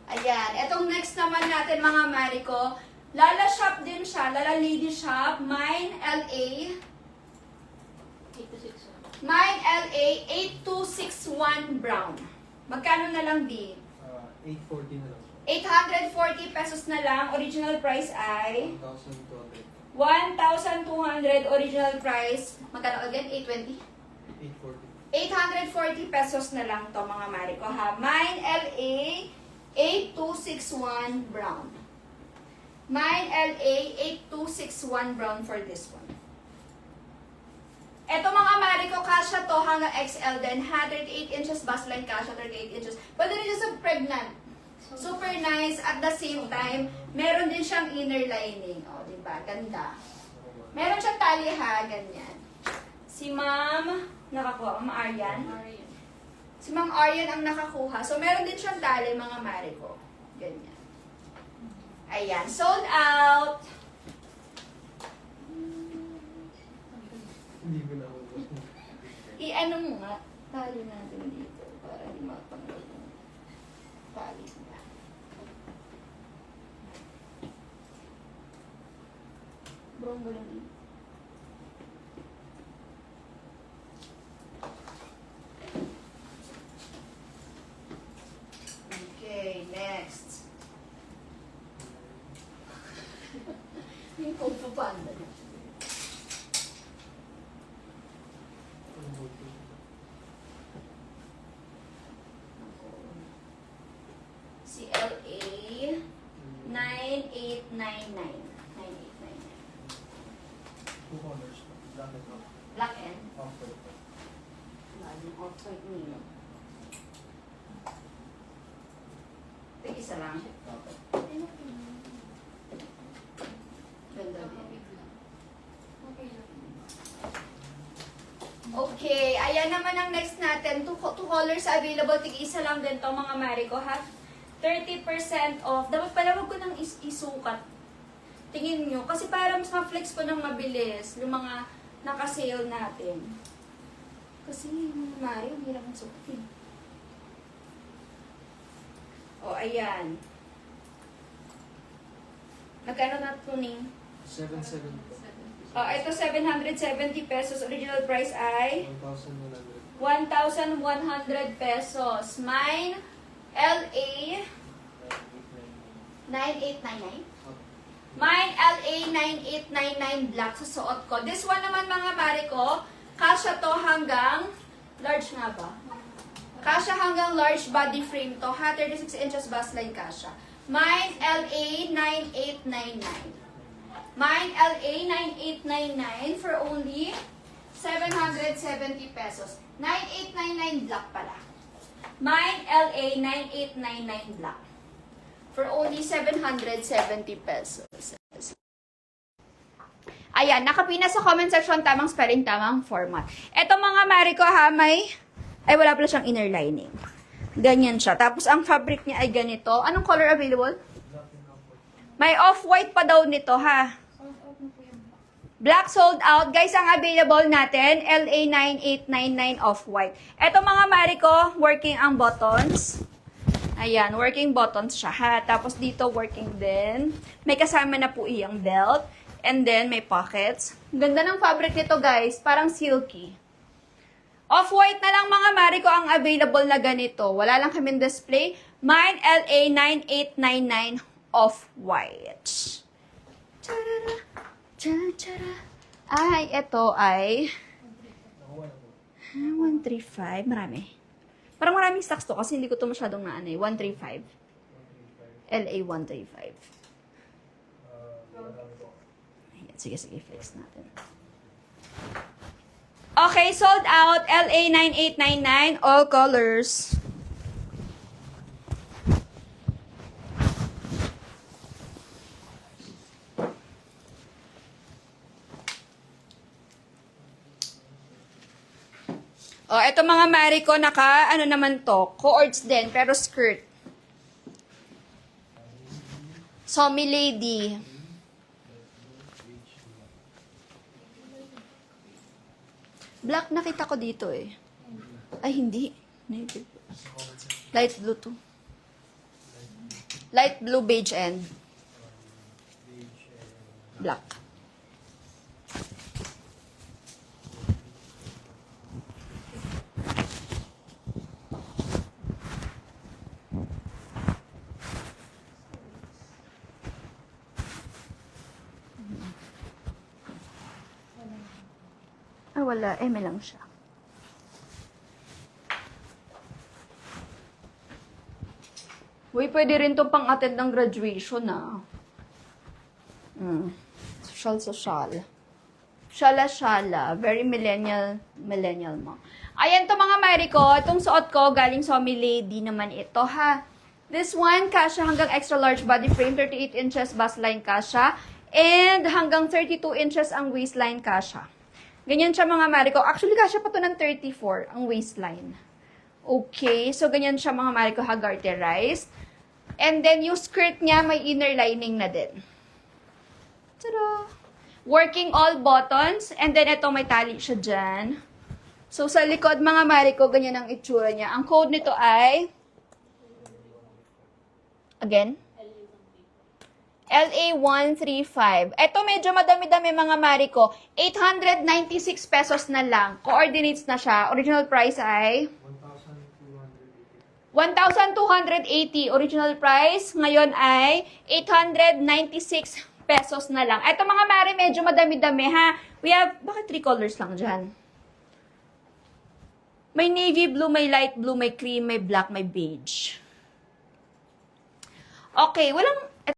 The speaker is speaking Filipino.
Ayan. Etong next naman natin mga Mariko, Lala Shop din siya. Lala Lady Shop. Mine LA. Mine LA 8261 brown. Magkano na lang di? 840 na lang. 840 pesos na lang. Original price ay 1,200. 1,200 original price. Magkano again? 820? 840. 840 pesos na lang to mga Mariko ha. Mine LA 8261 brown. Mine LA 8261 brown for this one. Eto mga Mariko, kasha to hanggang XL din. 38 inches bust line kasha, 38 inches. Pwede rin siya sa pregnant. Super nice. At the same time, meron din siyang inner lining. O, diba? Ganda. Meron siyang tali ha, ganyan. Si Ma'am, nakakuha, Ma'am Aryan. Si Ma'am Aryan ang nakakuha. So, meron din siyang tali, mga Mariko. Ganyan. Ayan. Sold out. Hindi ko na ako. I-ano mo nga, tali natin dito para hindi matanggal yung tali niya. Bro, mo lang dito. Okay, next. Yung Kung Fu Panda na. Si LA 9899. 9899. 2 colors. Black and off. Black and Off-white. laging off-white nilo. Ito isa lang. Ganda din. Okay, ayan naman ang next natin. Two colors available. Tig-isa lang din to mga Mariko ha. 30% off. Dapat pala wag ko nang isukat. Tingin nyo. Kasi para mas ma-flex ko nang mabilis yung mga naka-sale natin. Kasi mga Mario, hirap ang sukatin. O, ayan. Magkano na tuning? 770. Ito 770 pesos. Original price ay 1,100. 1,100 pesos. Mine, LA 9899. Mine, LA 9899 black sa suot ko. This one naman mga Mariko, kasha to hanggang large nga ba? Kasha hanggang large body frame to. Ha, 36 inches bust line kasha. Mine, LA 9899. Mine, LA 9899 for only 770 pesos. 9899 black pala. Mine, LA 9899 black. For only 770 pesos. Ayan, nakapina sa comment section tamang spelling, tamang format. Eto mga Mariko ha, ay wala pala siyang inner lining. Ganyan siya. Tapos ang fabric niya ay ganito. Anong color available? May off-white pa daw nito ha. Black sold out. Guys, ang available natin, LA 9899 off-white. Eto mga Mariko, working ang buttons. Ayan, working buttons siya ha. Tapos dito working din. May kasama na po iyang belt. And then may pockets. Ganda ng fabric nito guys, parang silky. Off-white na lang mga Mariko ang available na ganito. Wala lang kaming display. Mine LA 9899 off-white. Charara. Charara. Ay, ito ay 135. Marami. Parang maraming stocks to kasi hindi ko to masyadong naano eh. 135. LA 135. Ayan, sige, flex natin. Okay, sold out. LA 9899. All colors. Oh, eto mga Mariko, ano naman to? Co-ords din, pero skirt. Somi Lady. Black nakita ko dito eh. Ay, hindi. Navy blue. Sa comment section. Light blue to. Light blue, beige, and black. Ah, wala. Eme lang siya. Uy, pwede rin to pang-attend ng graduation, ah. Social. Shala. Very millennial mo. Ayan to mga Mary ko. Itong suot ko, galing Somi Lady naman ito, ha. This one, kasha hanggang extra large body frame, 38 inches bust line kasha. And hanggang 32 inches ang waistline kasha. Ganyan siya mga Mary ko. Actually, kasha pa to ng 34 ang waistline. Okay, so ganyan siya mga Mary ko, ha-garterized. And then yung skirt niya, may inner lining na din. Tada! Working all buttons. And then ito, may tali siya dyan. So sa likod mga Mary ko, ganyan ang itsura niya. Ang code nito ay... Again? LA135. Ito medyo madami-dami mga Mary ko. 896 pesos na lang. Coordinates na siya. Original price ay... 1,280 original price. Ngayon ay 896 pesos na lang. Ito mga Mari, medyo madami-dami ha. We have, bakit 3 colors lang dyan? May navy blue, may light blue, may cream, may black, may beige. Okay, walang,